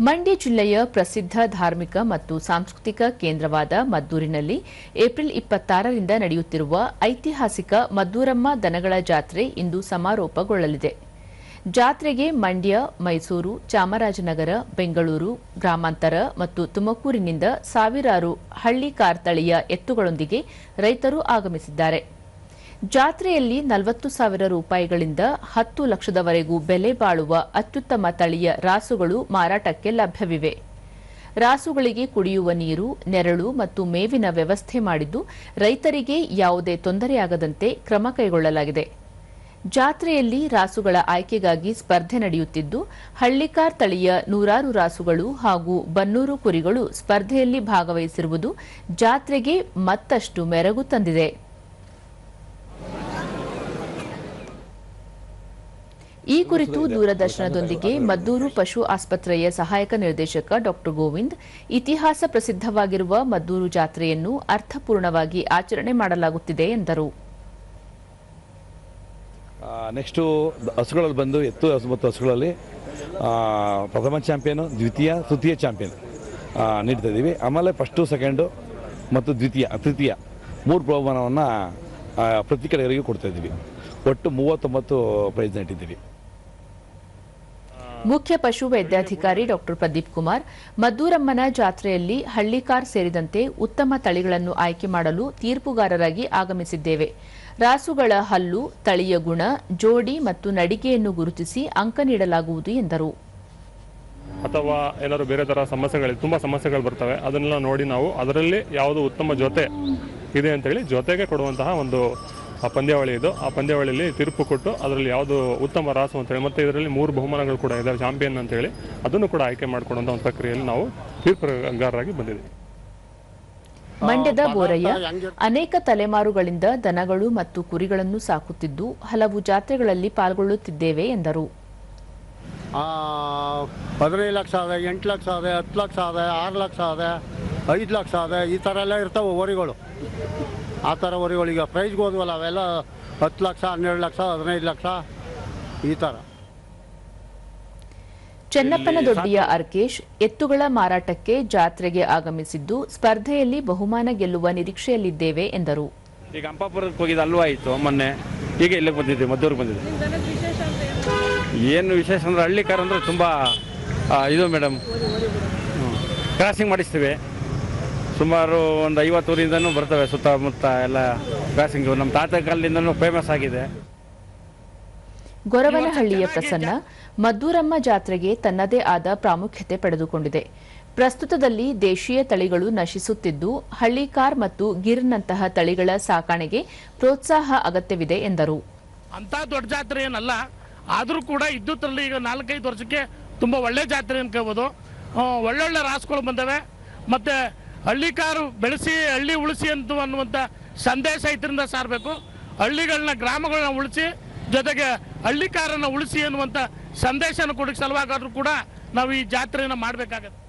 ಮಂಡ್ಯ ಜಿಲ್ಲೆಯ ಪ್ರಸಿದ್ಧ ಧಾರ್ಮಿಕ ಮತ್ತು ಸಾಂಸ್ಕೃತಿಕ ಕೇಂದ್ರವಾದ ಮದ್ದೂರಿನಲ್ಲಿ ಏಪ್ರಿಲ್ 26ರಿಂದ ನಡೆಯುತ್ತಿರುವ ಐತಿಹಾಸಿಕ ಮದ್ದೂರಮ್ಮ ದನಗಳ ಜಾತ್ರೆ ಇಂದು ಸಮಾರೋಪಗೊಳ್ಳಲಿದೆ. ಜಾತ್ರೆಗೆ ಮಂಡ್ಯ, ಮೈಸೂರು, ಚಾಮರಾಜನಗರ, ಬೆಂಗಳೂರು ಗ್ರಾಮಾಂತರ ಮತ್ತು ತುಮಕೂರಿನಿಂದ ಸಾವಿರಾರು ಹಳ್ಳಿ ಕಾರ್ ತಳಿಯ ಎತ್ತುಗಳೊಂದಿಗೆ ರೈತರು ಆಗಮಿಸಿದ್ದಾರೆ. ಜಾತ್ರೆಯಲ್ಲಿ 40,000 ರೂಪಾಯಿಗಳಿಂದ 10 ಲಕ್ಷದವರೆಗೂ ಬೆಲೆ ಬಾಳುವ ಅತ್ಯುತ್ತಮ ತಳಿಯ ರಾಸುಗಳು ಮಾರಾಟಕ್ಕೆ ಲಭ್ಯವಿವೆ. ರಾಸುಗಳಿಗೆ ಕುಡಿಯುವ ನೀರು, ನೆರಳು ಮತ್ತು ಮೇವಿನ ವ್ಯವಸ್ಥೆ ಮಾಡಿದ್ದು ರೈತರಿಗೆ ಯಾವುದೇ ತೊಂದರೆಯಾಗದಂತೆ ಕ್ರಮ ಕೈಗೊಳ್ಳಲಾಗಿದೆ. ಜಾತ್ರೆಯಲ್ಲಿ ರಾಸುಗಳ ಆಯ್ಕೆಗಾಗಿ ಸ್ಪರ್ಧೆ ನಡೆಯುತ್ತಿದ್ದು, ಹಳ್ಳಿಕಾರ್ ತಳಿಯ ನೂರಾರು ರಾಸುಗಳು ಹಾಗೂ ಬನ್ನೂರು ಕುರಿಗಳು ಸ್ಪರ್ಧೆಯಲ್ಲಿ ಭಾಗವಹಿಸಿರುವುದು ಜಾತ್ರೆಗೆ ಮತ್ತಷ್ಟು ಮೆರುಗು ತಂದಿದೆ. ಈ ಕುರಿತು ದೂರದರ್ಶನದೊಂದಿಗೆ ಮದ್ದೂರು ಪಶು ಆಸ್ಪತ್ರೆಯ ಸಹಾಯಕ ನಿರ್ದೇಶಕ ಡಾ ಗೋವಿಂದ್, ಇತಿಹಾಸ ಪ್ರಸಿದ್ಧವಾಗಿರುವ ಮದ್ದೂರು ಜಾತ್ರೆಯನ್ನು ಅರ್ಥಪೂರ್ಣವಾಗಿ ಆಚರಣೆ ಮಾಡಲಾಗುತ್ತಿದೆ ಎಂದರು. ನೆಕ್ಸ್ಟು ಹಸುಗಳಲ್ಲಿ ಬಂದು ಎತ್ತು ಮತ್ತು ಹಸುಗಳಲ್ಲಿ ಪ್ರಥಮ ಚಾಂಪಿಯನು, ದ್ವಿತೀಯ, ತೃತೀಯ ಚಾಂಪಿಯನ್ ನೀಡ್ತಾ ಇದ್ದೀವಿ. ಆಮೇಲೆ ಫಸ್ಟು, ಸೆಕೆಂಡು ಮತ್ತು ತೃತೀಯ 3 ಬಹುಮಾನವನ್ನು ಪ್ರತಿ ಕಡೆಯವರಿಗೆ ಕೊಡ್ತಾ ಇದ್ದೀವಿ. ಒಟ್ಟು 39 ಪ್ರೈಸ್ ನೀಡಿದ್ದೀವಿ. ಮುಖ್ಯ ಪಶು ವೈದ್ಯಾಧಿಕಾರಿ ಡಾ ಪ್ರದೀಪ್ ಕುಮಾರ್, ಮದ್ದೂರಮ್ಮನ ಜಾತ್ರೆಯಲ್ಲಿ ಹಳ್ಳಿಕಾರ್ ಸೇರಿದಂತೆ ಉತ್ತಮ ತಳಿಗಳನ್ನು ಆಯ್ಕೆ ಮಾಡಲು ತೀರ್ಪುಗಾರರಾಗಿ ಆಗಮಿಸಿದ್ದೇವೆ. ರಾಸುಗಳ ಹಲ್ಲು, ತಳಿಯ ಗುಣ, ಜೋಡಿ ಮತ್ತು ನಡಿಗೆಯನ್ನು ಗುರುತಿಸಿ ಅಂಕ ನೀಡಲಾಗುವುದು ಎಂದರು. ಅಥವಾ ಏನಾದರೂ ಬೇರೆ ಥರ ಸಮಸ್ಯೆಗಳು, ತುಂಬ ಸಮಸ್ಯೆಗಳು ಬರ್ತವೆ, ಅದನ್ನೆಲ್ಲ ನೋಡಿ ನಾವು ಅದರಲ್ಲಿ ಯಾವುದು ಉತ್ತಮ ಜೊತೆ ಇದೆ ಅಂತೇಳಿ ಜೊತೆಗೆ ಕೊಡುವಂತಹ ಒಂದು ಪಂದ್ಯಾವಳಿ ಇದು. ಆ ಪಂದ್ಯಾವಳಿಯಲ್ಲಿ ತೀರ್ಪು ಕೊಟ್ಟು ಅದರಲ್ಲಿ ಯಾವುದು ಉತ್ತಮ ರಾಸು ಅಂತೇಳಿ, ಮತ್ತು ಇದರಲ್ಲಿ 3 ಬಹುಮಾನಗಳು ಕೂಡ ಇದೆ, ಚಾಂಪಿಯನ್ ಅಂತೇಳಿ, ಅದನ್ನು ಕೂಡ ಆಯ್ಕೆ ಮಾಡಿಕೊಡುವಂಥ ಒಂದು ಪ್ರಕ್ರಿಯೆಯಲ್ಲಿ ನಾವು ತೀರ್ಪುಗಾರರಾಗಿ ಬಂದಿದ್ದೀವಿ. ಮಂಡ್ಯದ ಬೋರಯ್ಯ, ಅನೇಕ ತಲೆಮಾರುಗಳಿಂದ ದನಗಳು ಮತ್ತು ಕುರಿಗಳನ್ನು ಸಾಕುತ್ತಿದ್ದು ಹಲವು ಜಾತ್ರೆಗಳಲ್ಲಿ ಪಾಲ್ಗೊಳ್ಳುತ್ತಿದ್ದೇವೆ ಎಂದರು. 15 ಲಕ್ಷ ಆದ, 8 ಲಕ್ಷ ಆದ, 10 ಲಕ್ಷ ಆದ, 6 ಲಕ್ಷ ಆದ, 5 ಲಕ್ಷ ಆದ, ಈ ಥರ ಎಲ್ಲ ಇರ್ತಾವೆ ವರಿಗಳು. ಆ ಥರ ವರಿಗಳಿಗೆ ಪ್ರೈಸ್ಗೆ ಹೋದ್ವಲ್ಲ, ಅವೆಲ್ಲ 10 ಲಕ್ಷ, 12 ಲಕ್ಷ, 15 ಲಕ್ಷ ಈ ಥರ. ಚನ್ನಪ್ಪನದೊಡ್ಡಿಯ ಅರ್ಕೇಶ್, ಎತ್ತುಗಳ ಮಾರಾಟಕ್ಕೆ ಜಾತ್ರೆಗೆ ಆಗಮಿಸಿದ್ದು ಸ್ಪರ್ಧೆಯಲ್ಲಿ ಬಹುಮಾನ ಗೆಲ್ಲುವ ನಿರೀಕ್ಷೆಯಲ್ಲಿದ್ದೇವೆ ಎಂದರು. ಈಗ ಅಂಪಾಪುರಕ್ಕೆ ಹೋಗಿದ್ದು ಅಲ್ವಾ ಆಯಿತು ಮೊನ್ನೆ, ಈಗ ಇಲ್ಲಿಗೆ ಬಂದಿದ್ದೆ, ಮದ್ದೂರಿಗೆ ಬಂದಿದ್ದೆ. ಏನು ವಿಶೇಷ ಅಂದರೆ ಹಳ್ಳಿ ಕಾರ್ ಅಂದರೆ ತುಂಬ ಇದು ಮೇಡಮ್, ಕ್ರಾಸಿಂಗ್ ಮಾಡಿಸ್ತೀವಿ. ಸುಮಾರು ಒಂದು 50 ಊರಿಂದನೂ ಬರ್ತವೆ, ಸುತ್ತಮುತ್ತ ಎಲ್ಲ ಕ್ರಾಸಿಂಗು. ನಮ್ಮ ತಾತ ಕಾಲದಿಂದನೂ ಫೇಮಸ್ ಆಗಿದೆ. ಗೊರವನಹಳ್ಳಿಯ ಪ್ರಸನ್ನ, ಮದ್ದೂರಮ್ಮ ಜಾತ್ರೆಗೆ ತನ್ನದೇ ಆದ ಪ್ರಾಮುಖ್ಯತೆ ಪಡೆದುಕೊಂಡಿದೆ. ಪ್ರಸ್ತುತದಲ್ಲಿ ದೇಶೀಯ ತಳಿಗಳು ನಶಿಸುತ್ತಿದ್ದು ಹಳ್ಳಿಕಾರ್ ಮತ್ತು ಗಿರ್ನಂತಹ ತಳಿಗಳ ಸಾಕಾಣೆಗೆ ಪ್ರೋತ್ಸಾಹ ಅಗತ್ಯವಿದೆ ಎಂದರು. ಅಂತ ದೊಡ್ಡ ಜಾತ್ರೆ ಏನಲ್ಲ, ಆದರೂ ಕೂಡ ಇದ್ದುತ್ತಲ್ಲಿ ಈಗ 4-5 ವರ್ಷಕ್ಕೆ ತುಂಬ ಒಳ್ಳೆ ಜಾತ್ರೆ ಅನ್ಕೋಬೋದು. ಒಳ್ಳೊಳ್ಳೆ ರಾಸುಗಳು ಬಂದವೆ, ಮತ್ತು ಹಳ್ಳಿಕಾರು ಬೆಳೆಸಿ ಹಳ್ಳಿ ಉಳಿಸಿ ಅನ್ನುವಂಥ ಸಂದೇಶ ಇದರಿಂದ ಸಾರಬೇಕು. ಹಳ್ಳಿಗಳನ್ನ, ಗ್ರಾಮಗಳನ್ನ ಉಳಿಸಿ, ಜೊತೆಗೆ ಹಳ್ಳಿಕಾರನ್ನು ಉಳಿಸಿ ಅನ್ನುವಂಥ ಸಂದೇಶನ ಕೊಡೋಕ್ಕೆ ಸಲುವಾಗಾದರೂ ಕೂಡ ನಾವು ಈ ಜಾತ್ರೆಯನ್ನು ಮಾಡಬೇಕಾಗತ್ತೆ.